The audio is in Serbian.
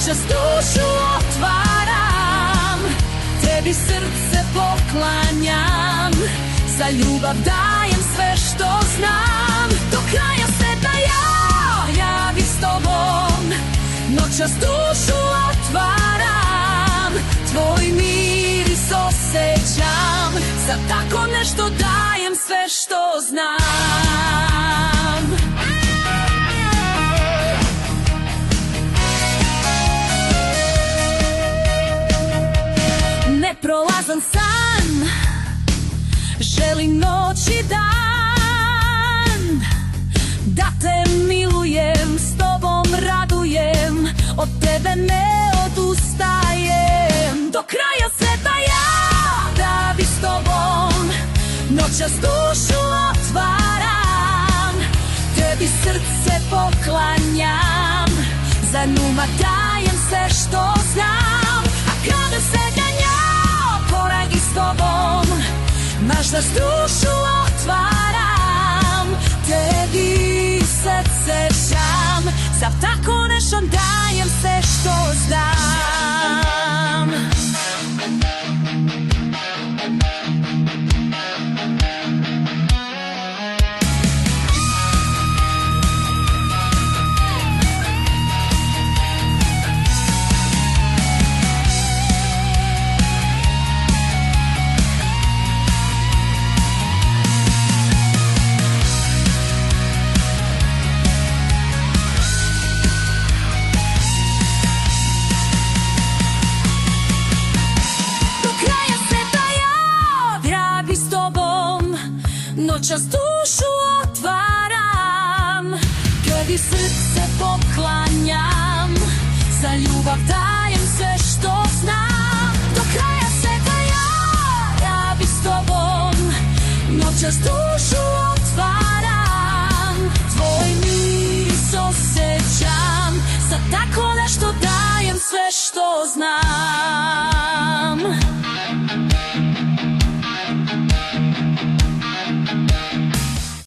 noćas dušu otvaram, tebi srce poklanjam, za ljubav dajem sve što znam. Do kraja sveta ja bih s tobom, noćas dušu otvaram, tvoj miris osjećam, za tako nešto dajem sve što znam. Neprolazan san, želim noć i dan, da te milujem, s tobom radujem, od tebe ne odustajem. Do kraja sveta da bi s tobom, noćas dušu otvaram, tebi srce poklanjam, za njuma dajem sve što znam. A kada se ganja poragi s tobom, noćas dušu otvaram, tebi srce šam, za tako nešto dajem sve što znam. Noćas dušu otvaram, tebi srce poklanjam, za ljubav dajem sve što znam. Do kraja sveta ja bih s tobom, noćas dušu otvaram, tvoj miris osjećam, za tako nešto dajem sve što znam.